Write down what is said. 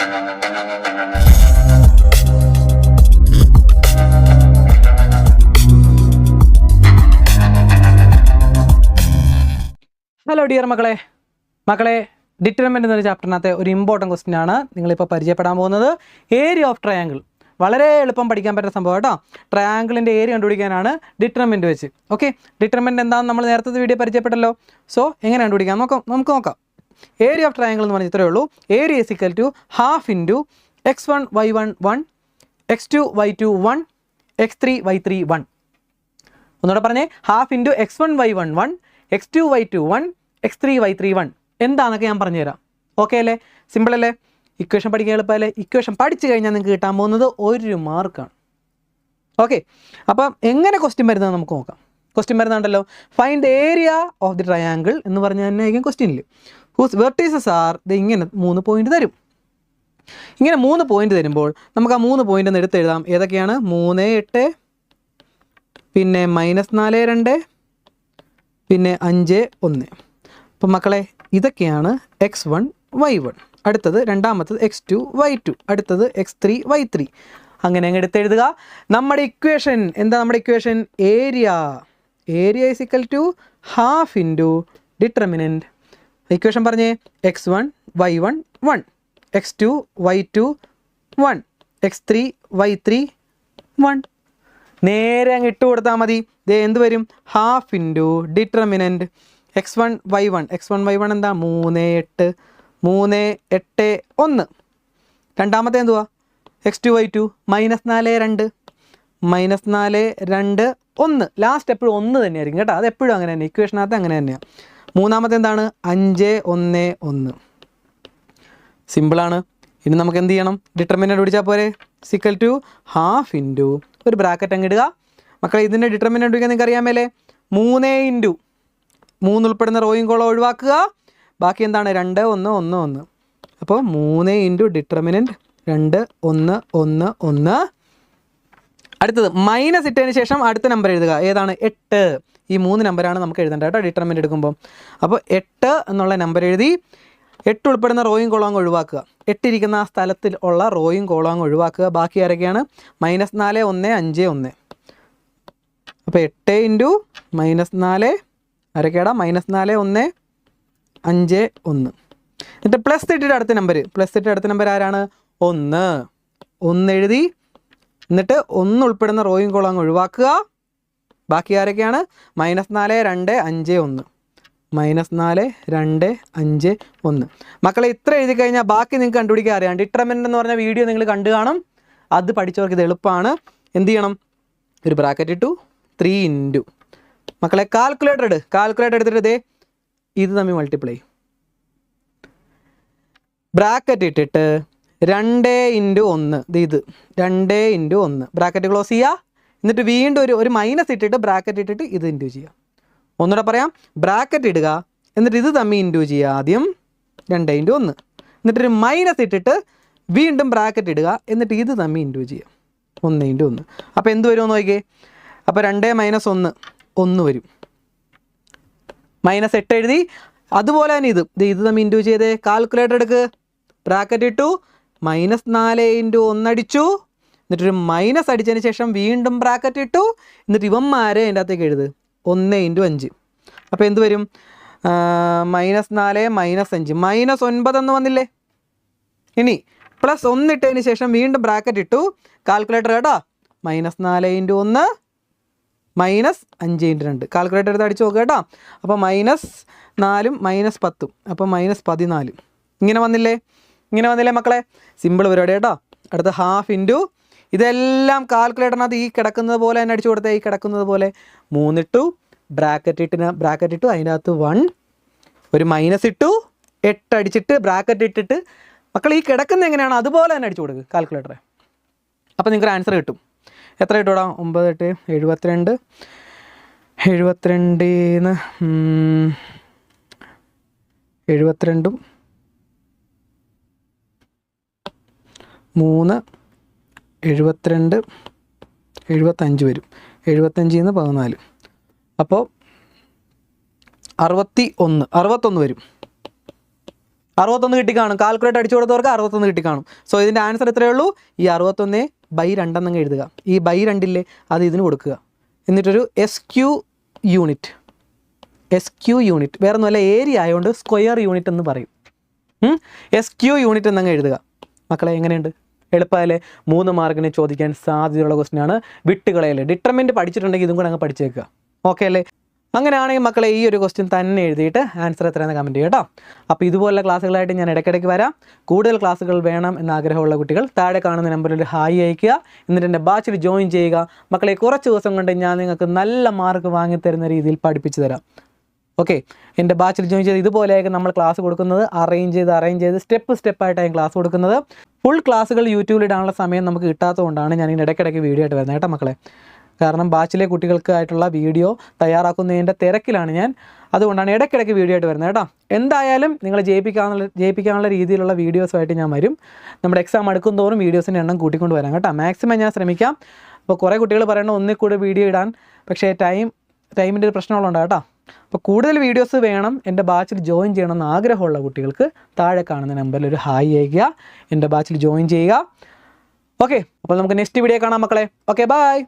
Hello dear മക്കളെ determinant എന്നൊരു ചാപ്റ്ററിനകത്തെ ഒരു ഇമ്പോർട്ടൻറ്റ് ക്വസ്റ്റ്യൻ ആണ് നിങ്ങളിപ്പോൾ പരിചയപ്പെടാൻ പോകുന്നത്. Area of triangle. വളരെ എളുപ്പം പഠിക്കാൻ പറ്റുന്ന സംഭവം കേട്ടോ. ട്രയാങ്കിളിൻ്റെ ഏരിയ കണ്ടുപിടിക്കാനാണ് ഡിറ്റർമിനന്റ് വെച്ച്. ഓക്കെ, ഡിറ്റർമിനന്റ് എന്താണെന്ന് നമ്മൾ നേരത്തെ വീഡിയോ പരിചയപ്പെട്ടല്ലോ. സോ എങ്ങനെ കണ്ടുപിടിക്കാം നമുക്ക് നോക്കാം. ഏരിയ ഓഫ് ട്രയാങ്കിൾ എന്ന് പറഞ്ഞാൽ ഇത്രയേ ഉള്ളൂ. Area is equal to half into x1 y1 1 x2 y2 1 x3 y3 1. ഒന്നുകൂടെ പറഞ്ഞേ, half into x1 y1 1 x2 y2 1 x3 y3 1 എന്താണെന്നൊക്കെ ഞാൻ പറഞ്ഞുതരാം. ഓക്കെ അല്ലേ? സിമ്പിൾ അല്ലേ? ഇക്വേഷൻ പഠിക്കാൻ എളുപ്പമല്ലേ? ഇക്വേഷൻ പഠിച്ചു കഴിഞ്ഞാൽ നിങ്ങൾക്ക് കിട്ടാൻ പോകുന്നത് 1 മാർക്കാണ്. ഓക്കെ, അപ്പം എങ്ങനെ ക്വസ്റ്റ്യൻ വരുന്നത് നമുക്ക് നോക്കാം. ക്വസ്റ്റ്യൻ വരുന്നുണ്ടല്ലോ, find the area of the triangle എന്ന് പറഞ്ഞാൽ തന്നെ ആയിരിക്കും ക്വസ്റ്റ്യനിൽ. ഹൂസ് വെർട്ടീസസ് ആർ, ഇത് ഇങ്ങനെ 3 പോയിന്റ് തരും. ഇങ്ങനെ 3 പോയിന്റ് തരുമ്പോൾ നമുക്ക് ആ 3 പോയിന്റ് ഒന്ന് എടുത്തെഴുതാം. ഏതൊക്കെയാണ്? 3 8, പിന്നെ -4 2, പിന്നെ 5 1. അപ്പം മക്കളെ ഇതൊക്കെയാണ് x1 y1. അടുത്തത് രണ്ടാമത്തത് x2 y2. അടുത്തത് x3 y3. അങ്ങനെ അങ്ങ് എടുത്തെഴുതുക. നമ്മുടെ ഇക്വേഷൻ എന്താ? നമ്മുടെ equation area is equal to half into determinant. Equation പറഞ്ഞേ, x1 y1 1 x2 y2 1 x3 y3 1. നേരെ അങ്ങ് ഇട്ട് കൊടുത്താൽ മതി. ഇത് എന്ത് വരും? Half into determinant x1 y1 എന്താ? 3 8 1. രണ്ടാമത്തെ എന്തുവാ? x2 y2 -4 2 -4 2 1. ലാസ്റ്റ് എപ്പോഴും 1 തന്നെയായിരിക്കും കേട്ടോ. അത് എപ്പോഴും അങ്ങനെ തന്നെ, ഇക്വേഷനകത്ത് അങ്ങനെ തന്നെയാണ്. മൂന്നാമത്തെ എന്താണ്? 5 1 1. സിമ്പിളാണ്. ഇനി നമുക്ക് എന്ത് ചെയ്യണം? ഡിറ്റർമിനൻറ്റ് പിടിച്ചാൽ പോരെ. സിക്കൽ ടു ഹാഫ് ഇൻറ്റു ഒരു ബ്രാക്കറ്റ് അങ്ങ് ഇടുക. മക്കളെ ഇതിൻ്റെ ഡിറ്റർമിനൻറ്റ് പിടിക്കാൻ നിങ്ങൾക്ക് അറിയാമല്ലേ? 3 ഇൻറ്റു 3 ഉൾപ്പെടുന്ന റോയും കോളം ഒഴിവാക്കുക. ബാക്കി എന്താണ്? 2 1 1 1. അപ്പോൾ 3 ഇൻറ്റു ഡിറ്റർമിനൻറ്റ് 2 1 1 1. അടുത്തത് മൈനസ് ഇട്ടതിന് ശേഷം അടുത്ത നമ്പർ എഴുതുക. ഏതാണ്? 8. ഈ 3 നമ്പറാണ് നമുക്ക് എഴുതേണ്ടത് കേട്ടോ ഡിറ്റർമിനൻറ്റ് എടുക്കുമ്പോൾ. അപ്പോൾ 8 എന്നുള്ള നമ്പർ എഴുതി. 8 ഉൾപ്പെടുന്ന റോയും കോളം ഒഴിവാക്കുക. 8 ഇരിക്കുന്ന ആ സ്ഥലത്തിൽ ഉള്ള റോയും കോളം ഒഴിവാക്കുക. ബാക്കി ആരൊക്കെയാണ്? -4 1 5 1. അപ്പോൾ 8 ഇൻറ്റു -4 ആരൊക്കെയാടാ? -4 1 5 1. എന്നിട്ട് പ്ലസ് ഇട്ടിട്ട് അടുത്ത നമ്പർ ആരാണ്? 1 എഴുതി. എന്നിട്ട് 1 ഉൾപ്പെടുന്ന റോയും കോളം ഒഴിവാക്കുക. ബാക്കി ആരൊക്കെയാണ്? -4 2 5 1 -4 2 5 1. മക്കളെ ഇത്ര എഴുതി കഴിഞ്ഞാൽ ബാക്കി നിങ്ങൾക്ക് കണ്ടുപിടിക്കാൻ അറിയാം. ഡിറ്റർമിനൻറ്റ് എന്ന് പറഞ്ഞ വീഡിയോ നിങ്ങൾ കണ്ടു കാണും. അത് പഠിച്ചവർക്ക് ഇത് എളുപ്പമാണ്. എന്ത് ചെയ്യണം? ഒരു ബ്രാക്കറ്റ് ഇട്ടു. 3 ഇൻറ്റു മക്കളെ കാൽക്കുലേറ്റർ എടുത്തിട്ട് ഇത് തമ്മിൽ മൾട്ടിപ്ലൈ. ബ്രാക്കറ്റ് ഇട്ടിട്ട് 2 ഇൻറ്റു 1. ഇത് 2 ഇൻറ്റു 1. ബ്രാക്കറ്റ് ക്ലോസ് ചെയ്യുക. എന്നിട്ട് വീണ്ടും ഒരു മൈനസ് ഇട്ടിട്ട് ബ്രാക്കറ്റ് ഇട്ടിട്ട് ഇത് ഇൻറ്റു ചെയ്യുക. ഒന്നുകൂടെ പറയാം, ബ്രാക്കറ്റ് ഇടുക. എന്നിട്ട് ഇത് തമ്മിൽ ഇൻറ്റു ചെയ്യുക. ആദ്യം 2 ഇൻറ്റു 1. എന്നിട്ടൊരു മൈനസ് ഇട്ടിട്ട് വീണ്ടും ബ്രാക്കറ്റ് ഇടുക. എന്നിട്ട് ഇത് തമ്മിൽ ഇൻറ്റു ചെയ്യുക. 1 ഇൻറ്റു 1. അപ്പോൾ എന്ത് വരുമെന്ന് നോക്കിയേ. അപ്പോൾ 2 - 1 വരും. -8 എഴുതി. അതുപോലെ തന്നെ ഇത് തമ്മിൽ ഇൻറ്റു ചെയ്തേ. കാൽക്കുലേറ്റർ എടുക്ക്. ബ്രാക്കറ്റ് ഇട്ടു. -4 ഇൻറ്റു 1 അടിച്ചു. എന്നിട്ടൊരു മൈനസ് അടിച്ചതിന് ശേഷം വീണ്ടും ബ്രാക്കറ്റ് ഇട്ടു. എന്നിട്ട് ഇവന്മാരെ അതിൻ്റെ അകത്തേക്ക് എഴുത്. 1 ഇൻറ്റു 5. അപ്പോൾ എന്ത് വരും? -4 -5 -9 എന്ന് വന്നില്ലേ? ഇനി +1 ഇട്ടതിന് ശേഷം വീണ്ടും ബ്രാക്കറ്റ് ഇട്ടു. കാൽക്കുലേറ്റർ കേട്ടോ. -4 ഇൻറ്റു 1 -5 ഇൻറ്റു 2. കാൽക്കുലേറ്റർ എടുത്ത് അടിച്ച് നോക്കുക കേട്ടോ. അപ്പോൾ -4 -10. അപ്പോൾ -14. ഇങ്ങനെ വന്നില്ലേ മക്കളെ? സിമ്പിൾ പരിപാടി കേട്ടോ. അടുത്ത ഹാഫ് ഇൻറ്റു ഇതെല്ലാം കാൽക്കുലേറ്ററിനകത്ത് ഈ കിടക്കുന്നത് പോലെ തന്നെ അടിച്ചു കൊടുത്തേ. ഈ കിടക്കുന്നത് പോലെ 3 ഇട്ടു. ബ്രാക്കറ്റ് ഇട്ടു. അതിൻ്റെ അകത്ത് 1 ഒരു മൈനസ് ഇട്ടു. 8 അടിച്ചിട്ട് ബ്രാക്കറ്റ് ഇട്ടിട്ട് മക്കൾ ഈ കിടക്കുന്ന എങ്ങനെയാണ് അതുപോലെ തന്നെ അടിച്ചു കൊടുക്കുക കാൽക്കുലേറ്ററെ. അപ്പോൾ നിങ്ങൾക്ക് ആൻസർ കിട്ടും. എത്ര കിട്ടൂടാ? 9 8 72. 72 72 3 72 75 വരും. 75 14. അപ്പോൾ 61 വരും. 61 കിട്ടിക്കാണും. കാൽക്കുലേറ്റ് അടിച്ചു കൊടുത്തവർക്ക് 61 കിട്ടിക്കാണും. സോ ഇതിൻ്റെ ആൻസർ എത്രയേ ഉള്ളൂ? ഈ 61/2 എന്നങ്ങ് എഴുതുക. ഈ /2 അത് ഇതിന് കൊടുക്കുക. എന്നിട്ടൊരു SQ യൂണിറ്റ് വേറെ ഒന്നുമല്ല, ഏരിയ ആയതുകൊണ്ട് സ്ക്വയർ യൂണിറ്റ് എന്ന് പറയും. SQ യൂണിറ്റ് എന്നങ്ങ് എഴുതുക. മക്കളെ എങ്ങനെയുണ്ട്? എളുപ്പമല്ലേ? 3 മാർക്കിന് ചോദിക്കാൻ സാധ്യതയുള്ള ക്വസ്റ്റ്യനാണ്. വിട്ടുകളയല്ലേ. ഡിറ്റർമിനൻറ്റ് പഠിച്ചിട്ടുണ്ടെങ്കിൽ ഇതും കൂടെ അങ്ങ് പഠിച്ചേക്കുക. ഓക്കെ അല്ലേ? അങ്ങനെയാണെങ്കിൽ മക്കളെ ഈ ഒരു ക്വസ്റ്റ്യൻ തന്നെ എഴുതിയിട്ട് ആൻസർ എത്രയെന്ന് കമൻറ്റ് ചെയ്യുക കേട്ടോ. അപ്പോൾ ഇതുപോലുള്ള ക്ലാസ്സുകളായിട്ട് ഞാൻ ഇടയ്ക്കിടയ്ക്ക് വരാം. കൂടുതൽ ക്ലാസ്സുകൾ വേണം എന്ന ആഗ്രഹമുള്ള കുട്ടികൾ താഴെ കാണുന്ന നമ്പറിൽ ഒരു ഹായ് അയയ്ക്കുക. എന്നിട്ട് എൻ്റെ ബാച്ചിൽ ജോയിൻ ചെയ്യുക. മക്കളെ കുറച്ച് ദിവസം കൊണ്ട് ഞാൻ നിങ്ങൾക്ക് നല്ല മാർക്ക് വാങ്ങിത്തരുന്ന രീതിയിൽ പഠിപ്പിച്ചു തരാം. ഓക്കെ, എൻ്റെ ബാച്ചിൽ ജോയിൻ ചെയ്ത് ഇതുപോലെയൊക്കെ നമ്മൾ ക്ലാസ് കൊടുക്കുന്നത് അറേഞ്ച് ചെയ്ത് സ്റ്റെപ്പായിട്ടാണ് ക്ലാസ് കൊടുക്കുന്നത്. ഫുൾ ക്ലാസ്സുകൾ യൂട്യൂബിൽ ഇടാനുള്ള സമയം നമുക്ക് കിട്ടാത്തതുകൊണ്ടാണ് ഞാൻ ഇടയ്ക്കിടയ്ക്ക് വീഡിയോ ആയിട്ട് വരുന്നത് കേട്ടോ മക്കളെ. കാരണം ബാച്ചിലെ കുട്ടികൾക്കായിട്ടുള്ള വീഡിയോ തയ്യാറാക്കുന്നതിൻ്റെ തിരക്കിലാണ് ഞാൻ. അതുകൊണ്ടാണ് ഇടയ്ക്കിടയ്ക്ക് വീഡിയോ ആയിട്ട് വരുന്നത് കേട്ടോ. എന്തായാലും നിങ്ങളെ ജയിപ്പിക്കാനുള്ള രീതിയിലുള്ള വീഡിയോസുമായിട്ട് ഞാൻ വരും. നമ്മുടെ എക്സാം അടുക്കും തോറും വീഡിയോസിൻ്റെ എണ്ണം കൂട്ടിക്കൊണ്ട് വരാം കേട്ടോ. മാക്സിമം ഞാൻ ശ്രമിക്കാം. അപ്പോൾ കുറേ കുട്ടികൾ പറയണം ഒന്നിൽ കൂടെ വീഡിയോ ഇടാൻ, പക്ഷേ ടൈമിൻ്റെ ഒരു പ്രശ്നമുള്ളതുകൊണ്ട് കേട്ടോ. അപ്പോൾ കൂടുതൽ വീഡിയോസ് വേണം, എൻ്റെ ബാച്ചിൽ ജോയിൻ ചെയ്യണമെന്ന് ആഗ്രഹമുള്ള കുട്ടികൾക്ക് താഴെ കാണുന്ന നമ്പറിൽ ഒരു ഹായ് അയയ്ക്കുക. എൻ്റെ ബാച്ചിൽ ജോയിൻ ചെയ്യുക. ഓക്കെ, അപ്പോൾ നമുക്ക് നെക്സ്റ്റ് വീഡിയോ കാണാം മക്കളെ. Okay, by.